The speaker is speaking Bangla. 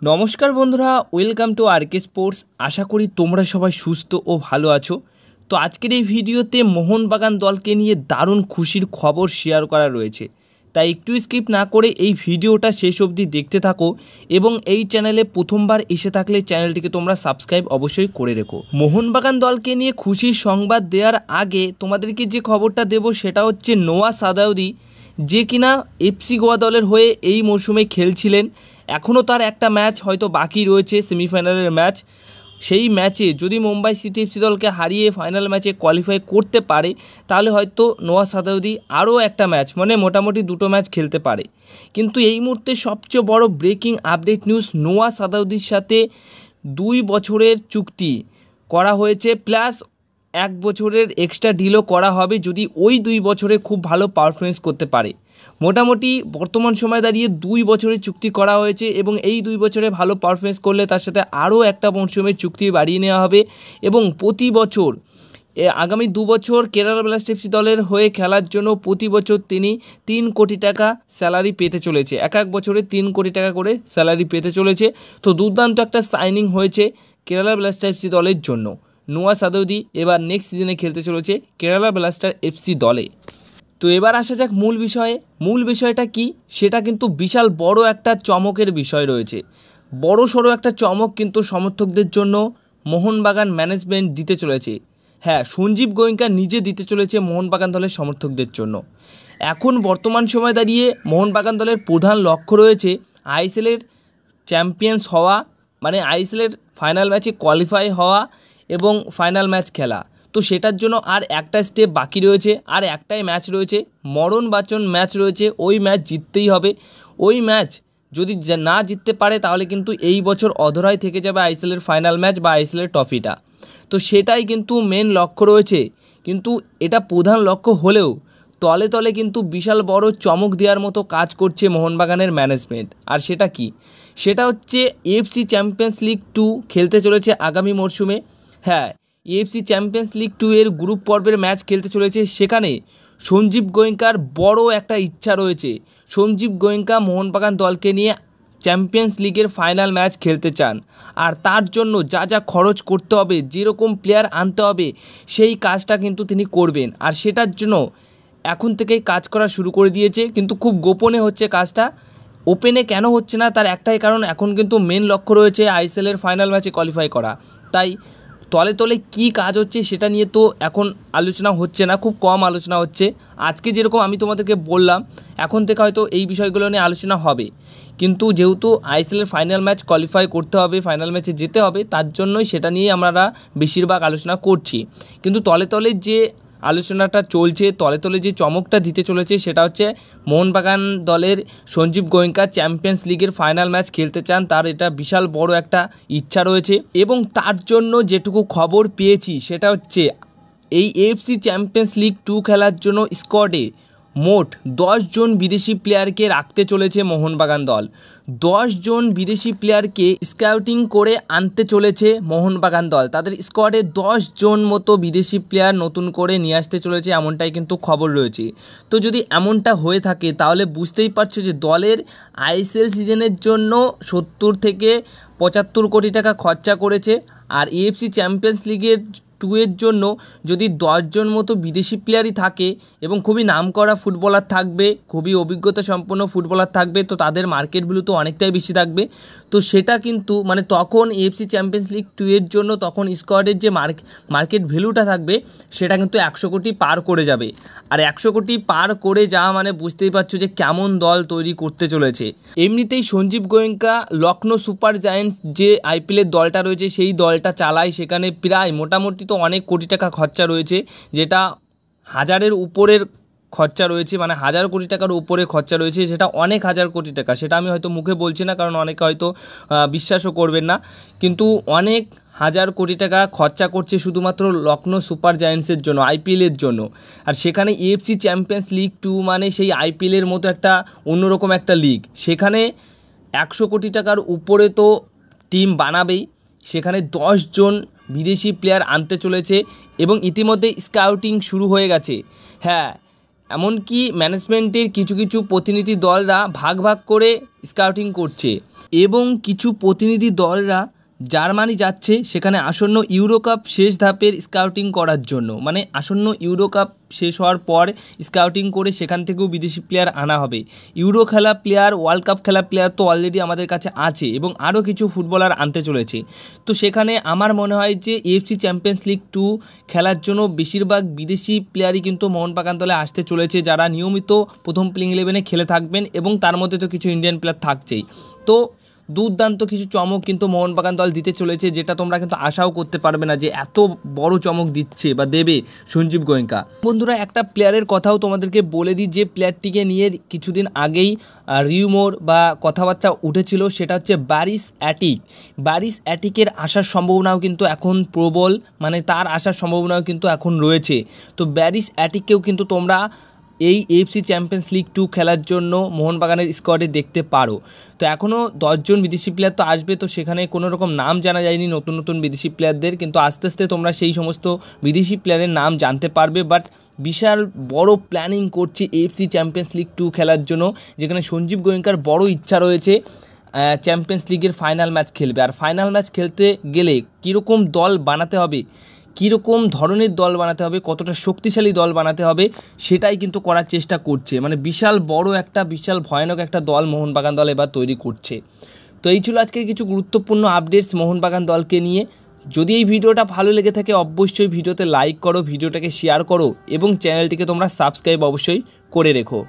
নমস্কার বন্ধুরা, ওয়েলকাম টু আরকে স্পোর্টস। আশা করি তোমরা সবাই সুস্থ ও ভালো আছো। তো আজকের এই ভিডিওতে মোহনবাগান দলকে নিয়ে দারুণ খুশির খবর শেয়ার করা রয়েছে, তাই একটু স্কিপ না করে এই ভিডিওটা শেষ অবধি দেখতে থাকো এবং এই চ্যানেলে প্রথমবার এসে থাকলে চ্যানেলটিকে তোমরা সাবস্ক্রাইব অবশ্যই করে রেখো। মোহনবাগান দলকে নিয়ে খুশির সংবাদ দেওয়ার আগে তোমাদেরকে যে খবরটা দেব সেটা হচ্ছে নোয়া সাদাউদি, যে কিনা এফসি গোয়া দলের হয়ে এই মরশুমে খেলছিলেন। এখনও তার একটা ম্যাচ হয়তো বাকি রয়েছে, সেমিফাইনালের ম্যাচ। সেই ম্যাচে যদি মুম্বাই সিটি এফসি দলকে হারিয়ে ফাইনাল ম্যাচে কোয়ালিফাই করতে পারে, তাহলে হয়তো নোয়া সাদাউদি আরও একটা ম্যাচ মানে মোটামুটি দুটো ম্যাচ খেলতে পারে। কিন্তু এই মুহূর্তে সবচেয়ে বড় ব্রেকিং আপডেট নিউজ, নোয়া সাদাউদির সাথে 2 বছরের চুক্তি করা হয়েছে, প্লাস 1 বছরের এক্সট্রা ডিলও করা হবে যদি ওই 2 বছরে খুব ভালো পারফরমেন্স করতে পারে। মোটামুটি বর্তমান সময় দাঁড়িয়ে 2 বছরের চুক্তি করা হয়েছে এবং এই 2 বছরে ভালো পারফরমেন্স করলে তার সাথে আরও একটা মরশুমের চুক্তি বাড়িয়ে নেওয়া হবে এবং প্রতি বছর আগামী 2 বছর কেরালা ব্লাস্টার্স এফসি দলের হয়ে খেলার জন্য প্রতি বছর তিনি 3 কোটি টাকা স্যালারি পেতে চলেছে। এক বছরে 3 কোটি টাকা করে স্যালারি পেতে চলেছে। তো দুর্দান্ত একটা সাইনিং হয়েছে কেরালা ব্লাস্টার্স এফসি দলের জন্য। নোয়া সাদাউদি এবার নেক্সট সিজনে খেলতে চলেছে কেরালা ব্লাস্টার এফসি দলে। তো এবার আসা যাক মূল বিষয়টা কি, সেটা কিন্তু বিশাল বড় একটা চমকের বিষয় রয়েছে। বড় সড়ো একটা চমক কিন্তু সমর্থকদের জন্য মোহনবাগান ম্যানেজমেন্ট দিতে চলেছে। হ্যাঁ, সঞ্জীব গোয়েঙ্কা নিজে দিতে চলেছে মোহনবাগান দলের সমর্থকদের জন্য। এখন বর্তমান সময় দাঁড়িয়ে মোহনবাগান দলের প্রধান লক্ষ্য রয়েছে আইএসএলের চ্যাম্পিয়ন্স হওয়া, মানে আইএসএলের ফাইনাল ম্যাচে কোয়ালিফাই হওয়া এবং ফাইনাল ম্যাচ খেলা। তো সেটার জন্য আর একটা স্টেপ বাকি রয়েছে, আর একটাই ম্যাচ রয়েছে, মরণ বাঁচন ম্যাচ রয়েছে। ওই ম্যাচ জিততেই হবে। ওই ম্যাচ যদি না জিততে পারে তাহলে কিন্তু এই বছর অধরাই থেকে যাবে আইএসএলের ফাইনাল ম্যাচ বা আইএসএলের ট্রফিটা। তো সেটাই কিন্তু মেন লক্ষ্য রয়েছে। কিন্তু এটা প্রধান লক্ষ্য হলেও তলে তলে কিন্তু বিশাল বড় চমক দেওয়ার মতো কাজ করছে মোহনবাগানের ম্যানেজমেন্ট। আর সেটা কি, সেটা হচ্ছে এএফসি চ্যাম্পিয়ন্স লিগ 2 খেলতে চলেছে আগামী মরশুমে। হ্যাঁ, এএফসি চ্যাম্পিয়ন্স লিগ 2 এর গ্রুপ পর্বের ম্যাচ খেলতে চলেছে। সেখানে সঞ্জীব গোয়েঙ্কার বড় একটা ইচ্ছা রয়েছে। সঞ্জীব গোয়েঙ্কা মোহনবাগান দলকে নিয়ে চ্যাম্পিয়ন্স লিগের ফাইনাল ম্যাচ খেলতে চান, আর তার জন্য যা যা খরচ করতে হবে, যেরকম প্লেয়ার আনতে হবে, সেই কাজটা কিন্তু তিনি করবেন। আর সেটার জন্য এখন থেকেই কাজ করা শুরু করে দিয়েছে, কিন্তু খুব গোপনে হচ্ছে কাজটা। ওপেনে কেন হচ্ছে না, তার একটাই কারণ, এখন কিন্তু মেন লক্ষ্য রয়েছে আইএসএলের ফাইনাল ম্যাচে কোয়ালিফাই করা। তাই তলে তলে কী কাজ হচ্ছে সেটা নিয়ে তো এখন আলোচনা হচ্ছে না, খুব কম আলোচনা হচ্ছে। আজকে যেরকম আমি তোমাদেরকে বললাম, এখন থেকে হয়তো এই বিষয়গুলো নিয়ে আলোচনা হবে। কিন্তু যেহেতু আইএসএলের ফাইনাল ম্যাচ কোয়ালিফাই করতে হবে, ফাইনাল ম্যাচে যেতে হবে, তার জন্যই সেটা নিয়ে আমরা বেশিরভাগ আলোচনা করছি। কিন্তু তলে তলে যে আলোচনাটা চলছে, তলে তলে যে চমকটা দিতে চলেছে, সেটা হচ্ছে মোহনবাগান দলের সঞ্জীব গোয়েঙ্কা চ্যাম্পিয়ন্স লিগের ফাইনাল ম্যাচ খেলতে চান। তার এটা বিশাল বড় একটা ইচ্ছা রয়েছে এবং তার জন্য যেটুকু খবর পেয়েছি সেটা হচ্ছে এই এএফসি চ্যাম্পিয়ন্স লিগ 2 খেলার জন্য স্কোয়াডে মোট 10 জন বিদেশি প্লেয়ারকে রাখতে চলেছে মোহনবাগান দল। 10 জন বিদেশি প্লেয়ারকে স্কাউটিং করে আনতে চলেছে মোহনবাগান দল। তাদের স্কোয়াডে 10 জন মতো বিদেশি প্লেয়ার নতুন করে নিয়ে আসতে চলেছে, এমনটাই কিন্তু খবর রয়েছে। তো যদি এমনটা হয়ে থাকে তাহলে বুঝতেই পারছো যে দলের আইএসএল সিজনের জন্য 70 থেকে 75 কোটি টাকা খরচা করেছে। আর এএফসি চ্যাম্পিয়ন্স লিগের 2 এর জন্য যদি 10 জন মতো বিদেশি প্লেয়ারই থাকে এবং খুবই নামকরা ফুটবলার থাকবে, খুবই অভিজ্ঞতা সম্পন্ন ফুটবলার থাকবে, তো তাদের মার্কেট ভ্যালু তো অনেকটাই বেশি থাকবে। তো সেটা কিন্তু মানে তখন এএফসি চ্যাম্পিয়ন্স লিগ 2 এর জন্য তখন স্কোয়াডের যে মার্কেট ভ্যালুটা থাকবে সেটা কিন্তু 100 কোটি পার করে যাবে। আর 100 কোটি পার করে যাওয়া মানে বুঝতেই পারছো যে কেমন দল তৈরি করতে চলেছে। এমনিতেই সঞ্জীব গোয়েঙ্কা লখনৌ সুপার জায়ান্টস যে আইপিএলের দলটা রয়েছে সেই দলটা চালায়। সেখানে প্রায় মোটামুটি তো অনেক কোটি টাকা খরচা রয়েছে, যেটা হাজারের উপরের খরচা রয়েছে, মানে 1000 কোটি টাকার উপরে খরচা রয়েছে, সেটা অনেক হাজার কোটি টাকা। সেটা আমি হয়তো মুখে বলছি না, কারণ অনেকে হয়তো বিশ্বাসও করবেন না, কিন্তু অনেক হাজার কোটি টাকা খরচা করছে শুধুমাত্র লখনৌ সুপার জায়ান্টসের জন্য, আইপিএলের জন্য। আর সেখানে এএফসি চ্যাম্পিয়ন্স লিগ 2 মানে সেই আইপিএলের মতো একটা অন্যরকম একটা লিগ। সেখানে 100 কোটি টাকার উপরে তো টিম বানাবেই। সেখানে 10 জন বিদেশি প্লেয়ার আনতে চলেছে এবং ইতিমধ্যে স্কাউটিং শুরু হয়ে গেছে। হ্যাঁ, এমনকি ম্যানেজমেন্টের কিছু কিছু প্রতিনিধি দলরা ভাগ ভাগ করে স্কাউটিং করছে এবং কিছু প্রতিনিধি দলরা জার্মানি যাচ্ছে সেখানে আসন্ন ইউরো কাপ শেষ ধাপের স্কাউটিং করার জন্য, মানে আসন্ন ইউরো কাপ শেষ হওয়ার পর স্কাউটিং করে সেখান থেকেও বিদেশি প্লেয়ার আনা হবে। ইউরো খেলা প্লেয়ার, ওয়ার্ল্ড কাপ খেলা প্লেয়ার তো অলরেডি আমাদের কাছে আছে এবং আরও কিছু ফুটবলার আনতে চলেছে। তো সেখানে আমার মনে হয় যে এএফসি চ্যাম্পিয়ন্স লিগ 2 খেলার জন্য বেশিরভাগ বিদেশি প্লেয়ারই কিন্তু মোহনবাগান দলে আসতে চলেছে, যারা নিয়মিত প্রথম প্লেইং 11-এ খেলে থাকবেন এবং তার মধ্যে তো কিছু ইন্ডিয়ান প্লেয়ার থাকছেই। তো দুর্দান্ত কিছু চমক কিন্তু মোহনবাগান দল দিতে চলেছে, যেটা তোমরা কিন্তু আশাও করতে পারবে না যে এত বড় চমক দিচ্ছে বা দেবে সঞ্জীব গোয়েঙ্কা। বন্ধুরা, একটা প্লেয়ারের কথাও তোমাদেরকে বলে দিই, যে প্লেয়ারটিকে নিয়ে কিছুদিন আগেই রিউমোর বা কথাবার্তা উঠেছিল, সেটা হচ্ছে বারিস অ্যাটিক। বারিস অ্যাটিকের আসার সম্ভাবনাও কিন্তু এখন প্রবল, মানে তার আসার সম্ভাবনাও কিন্তু এখন রয়েছে। তো বারিস অ্যাটিককেও কিন্তু তোমরা এই এএফসি চ্যাম্পিয়ন্স লিগ 2 খেলার জন্য মোহনবাগানের স্কোয়াডে দেখতে পারো। তো এখনও 10 জন বিদেশি প্লেয়ার তো আসবে, তো সেখানে কোনো রকম নাম জানা যায়নি নতুন নতুন বিদেশি প্লেয়ারদের, কিন্তু আস্তে আস্তে তোমরা সেই সমস্ত বিদেশি প্লেয়ারের নাম জানতে পারবে। বাট বিশাল বড় প্ল্যানিং করছে এএফসি চ্যাম্পিয়ন্স লিগ 2 খেলার জন্য, যেখানে সঞ্জীব গোয়েঙ্কার বড় ইচ্ছা রয়েছে চ্যাম্পিয়ন্স লিগের ফাইনাল ম্যাচ খেলবে। আর ফাইনাল ম্যাচ খেলতে গেলে কীরকম দল বানাতে হবে, কীরকম ধরনের দল বানাতে হবে, কতটা শক্তিশালী দল বানাতে হবে, সেটাই কিন্তু করার চেষ্টা করছে। মানে বিশাল বড় একটা, বিশাল ভয়ানক একটা দল মোহনবাগান দল এবার তৈরি করছে। তো এই ছিল আজকের কিছু গুরুত্বপূর্ণ আপডেটস মোহনবাগান দলকে নিয়ে। যদি এই ভিডিওটা ভালো লেগে থাকে অবশ্যই ভিডিওতে লাইক করো, ভিডিওটাকে শেয়ার করো এবং চ্যানেলটিকে তোমরা সাবস্ক্রাইব অবশ্যই করে রেখো।